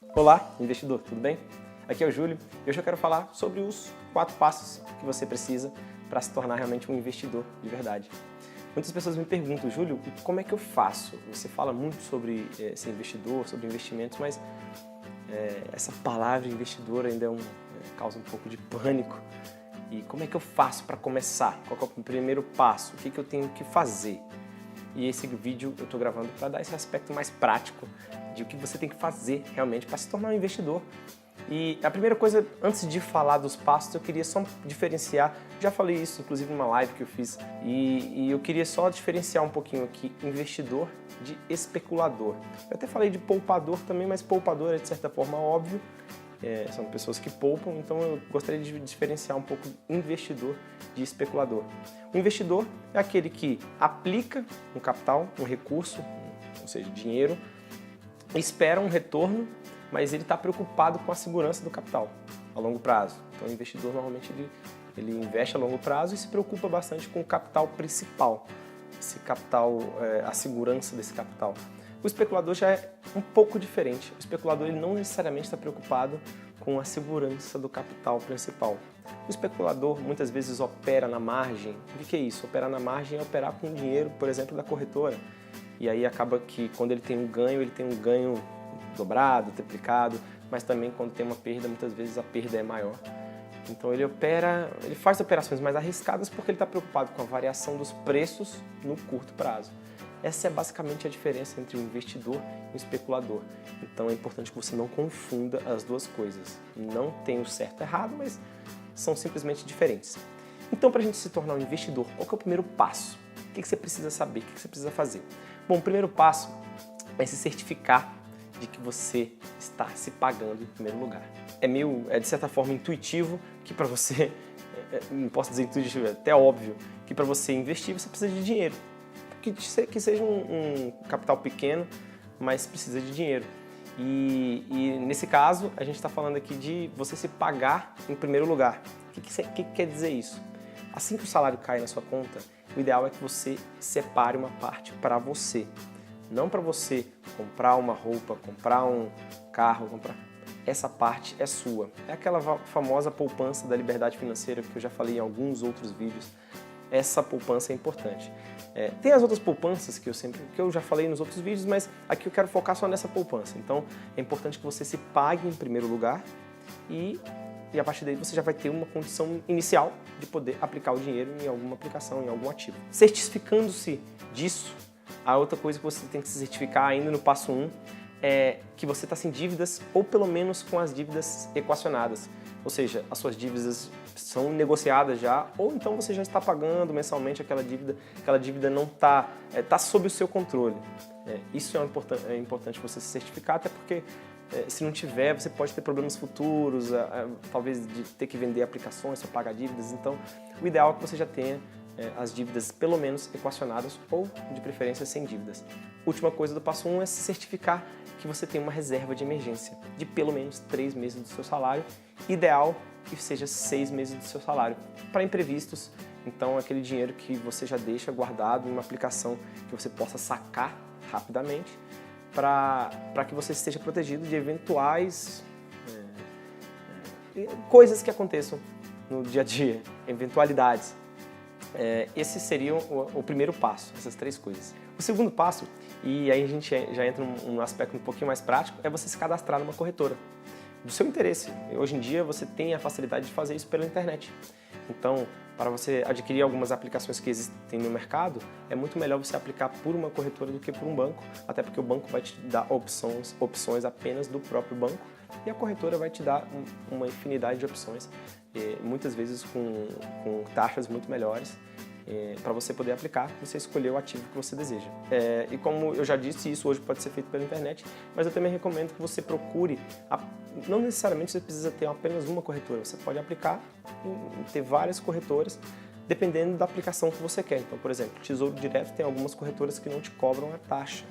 Olá, investidor, tudo bem? Aqui é o Júlio e hoje eu quero falar sobre os 4 passos que você precisa para se tornar realmente um investidor de verdade. Muitas pessoas me perguntam, Júlio, como é que eu faço? Você fala muito sobre ser investidor, sobre investimentos, mas essa palavra investidor ainda causa um pouco de pânico. E como é que eu faço para começar? Qual é o primeiro passo? O que eu tenho que fazer? E esse vídeo eu estou gravando para dar esse aspecto mais prático de o que você tem que fazer realmente para se tornar um investidor. E a primeira coisa, antes de falar dos passos, eu queria só diferenciar, já falei isso inclusive numa live que eu fiz, e eu queria só diferenciar um pouquinho aqui investidor de especulador. Eu até falei de poupador também, mas poupador é de certa forma óbvio, são pessoas que poupam, então eu gostaria de diferenciar um pouco investidor de especulador. O investidor é aquele que aplica um capital, um recurso, ou seja, dinheiro, espera um retorno, mas ele está preocupado com a segurança do capital a longo prazo. Então o investidor normalmente ele investe a longo prazo e se preocupa bastante com o capital principal, esse capital, a segurança desse capital. O especulador já é um pouco diferente. O especulador ele não necessariamente está preocupado com a segurança do capital principal. O especulador muitas vezes opera na margem. O que é isso? Operar na margem é operar com dinheiro, por exemplo, da corretora. E aí acaba que quando ele tem um ganho dobrado, triplicado, mas também quando tem uma perda, muitas vezes a perda é maior. Então ele faz operações mais arriscadas porque ele está preocupado com a variação dos preços no curto prazo. Essa é basicamente a diferença entre um investidor e um especulador. Então é importante que você não confunda as duas coisas. Não tem o certo e errado, mas são simplesmente diferentes. Então, para a gente se tornar um investidor, qual que é o primeiro passo? O que você precisa saber? O que você precisa fazer? Bom, o primeiro passo é se certificar de que você está se pagando em primeiro lugar. É de certa forma intuitivo que para você, não posso dizer intuitivo, é até óbvio, que para você investir você precisa de dinheiro. Que seja um capital pequeno, mas precisa de dinheiro. E nesse caso, a gente está falando aqui de você se pagar em primeiro lugar. O que quer dizer isso? Assim que o salário cai na sua conta, o ideal é que você separe uma parte para você. Não para você comprar uma roupa, comprar um carro, Essa parte é sua. É aquela famosa poupança da liberdade financeira que eu já falei em alguns outros vídeos. Essa poupança é importante. Tem as outras poupanças que eu já falei nos outros vídeos, mas aqui eu quero focar só nessa poupança. Então é importante que você se pague em primeiro lugar e a partir daí você já vai ter uma condição inicial de poder aplicar o dinheiro em alguma aplicação, em algum ativo. Certificando-se disso, a outra coisa que você tem que se certificar ainda no passo 1 é que você está sem dívidas ou pelo menos com as dívidas equacionadas. Ou seja, as suas dívidas são negociadas já, ou então você já está pagando mensalmente aquela dívida não está sob o seu controle. Isso é importante você se certificar, até porque se não tiver, você pode ter problemas futuros, talvez de ter que vender aplicações para pagar dívidas. Então, o ideal é que você já tenha as dívidas pelo menos equacionadas ou, de preferência, sem dívidas. Última coisa do passo 1 é se certificar que você tem uma reserva de emergência de pelo menos 3 meses do seu salário, ideal que seja 6 meses do seu salário, para imprevistos. Então, aquele dinheiro que você já deixa guardado em uma aplicação que você possa sacar rapidamente, para que você esteja protegido de eventuais coisas que aconteçam no dia a dia, eventualidades. Esse seria o primeiro passo, essas 3 coisas. O segundo passo, e aí a gente já entra num aspecto um pouquinho mais prático, é você se cadastrar numa corretora do seu interesse. Hoje em dia você tem a facilidade de fazer isso pela internet. Então, para você adquirir algumas aplicações que existem no mercado, é muito melhor você aplicar por uma corretora do que por um banco, até porque o banco vai te dar opções apenas do próprio banco e a corretora vai te dar uma infinidade de opções, muitas vezes com taxas muito melhores, para você poder aplicar, você escolher o ativo que você deseja. E como eu já disse, isso hoje pode ser feito pela internet, mas eu também recomendo que você procure, não necessariamente você precisa ter apenas uma corretora, você pode aplicar e ter várias corretoras, dependendo da aplicação que você quer. Então, por exemplo, Tesouro Direto tem algumas corretoras que não te cobram a taxa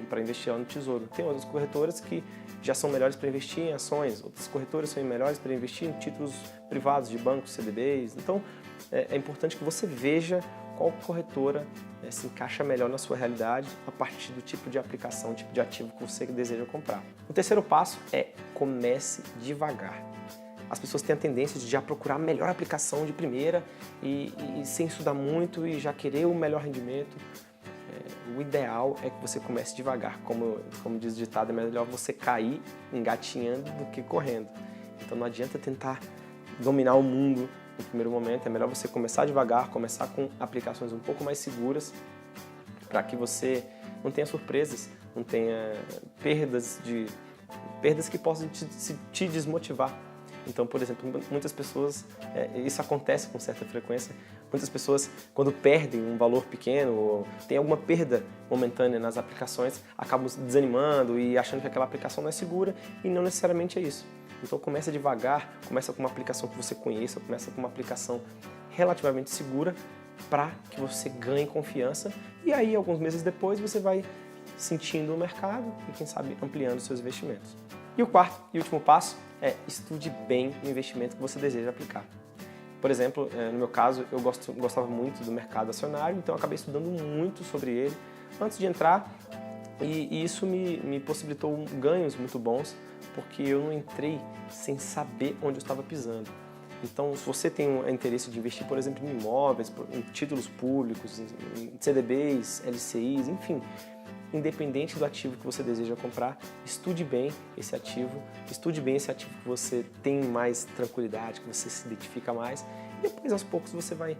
para investir lá no Tesouro. Tem outras corretoras que já são melhores para investir em ações, outras corretoras são melhores para investir em títulos privados de bancos, CDBs. Então, é importante que você veja qual corretora se encaixa melhor na sua realidade a partir do tipo de aplicação, tipo de ativo que você deseja comprar. O terceiro passo é comece devagar. As pessoas têm a tendência de já procurar a melhor aplicação de primeira e sem estudar muito e já querer o melhor rendimento. O ideal é que você comece devagar. Como diz o ditado, é melhor você cair engatinhando do que correndo. Então não adianta tentar dominar o mundo no primeiro momento, é melhor você começar devagar, começar com aplicações um pouco mais seguras para que você não tenha surpresas, não tenha perdas que possam te desmotivar. Então, por exemplo, muitas pessoas, isso acontece com certa frequência, muitas pessoas, quando perdem um valor pequeno ou tem alguma perda momentânea nas aplicações, acabam desanimando e achando que aquela aplicação não é segura e não necessariamente é isso. Então, começa devagar, começa com uma aplicação que você conheça, começa com uma aplicação relativamente segura para que você ganhe confiança e aí, alguns meses depois, você vai sentindo o mercado e, quem sabe, ampliando seus investimentos. E o quarto e último passo é estude bem o investimento que você deseja aplicar. Por exemplo, no meu caso, eu gostava muito do mercado acionário, então eu acabei estudando muito sobre ele antes de entrar e isso me possibilitou ganhos muito bons, porque eu não entrei sem saber onde eu estava pisando. Então, se você tem interesse de investir, por exemplo, em imóveis, em títulos públicos, em CDBs, LCIs, enfim, independente do ativo que você deseja comprar, estude bem esse ativo que você tem mais tranquilidade, que você se identifica mais, e depois aos poucos você vai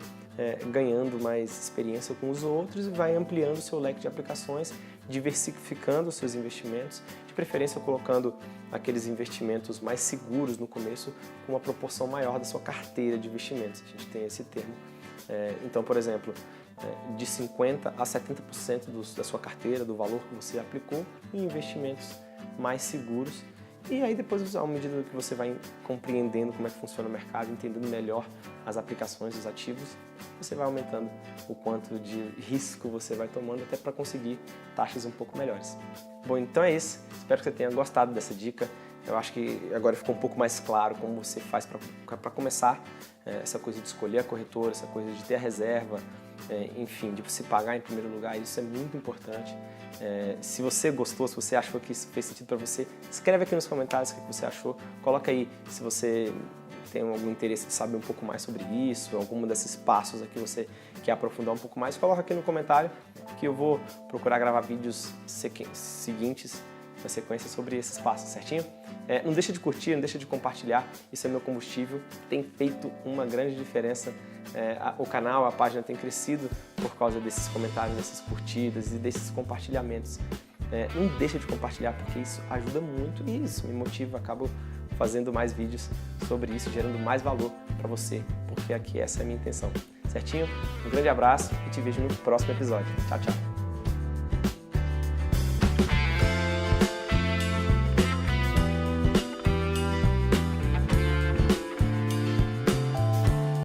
ganhando mais experiência com os outros e vai ampliando o seu leque de aplicações, diversificando os seus investimentos, de preferência colocando aqueles investimentos mais seguros no começo com uma proporção maior da sua carteira de investimentos, a gente tem esse termo. Então, por exemplo, de 50% a 70% da sua carteira, do valor que você aplicou em investimentos mais seguros. E aí depois, à medida que você vai compreendendo como é que funciona o mercado, entendendo melhor as aplicações dos ativos, você vai aumentando o quanto de risco você vai tomando até para conseguir taxas um pouco melhores. Bom, então é isso. Espero que você tenha gostado dessa dica. Eu acho que agora ficou um pouco mais claro como você faz para começar essa coisa de escolher a corretora, essa coisa de ter a reserva, enfim, de se pagar em primeiro lugar. Isso é muito importante. Se você gostou, se você achou que isso fez sentido para você, escreve aqui nos comentários o que você achou. Coloca aí se você tem algum interesse de saber um pouco mais sobre isso, algum desses passos aqui você quer aprofundar um pouco mais, coloca aqui no comentário que eu vou procurar gravar vídeos seguintes na sequência sobre esses passos, certinho? Não deixa de curtir, não deixa de compartilhar, isso é meu combustível, tem feito uma grande diferença. O canal, a página tem crescido por causa desses comentários, dessas curtidas e desses compartilhamentos. Não deixa de compartilhar porque isso ajuda muito e isso me motiva, acabo fazendo mais vídeos sobre isso, gerando mais valor para você, porque aqui essa é a minha intenção, certinho? Um grande abraço e te vejo no próximo episódio. Tchau, tchau!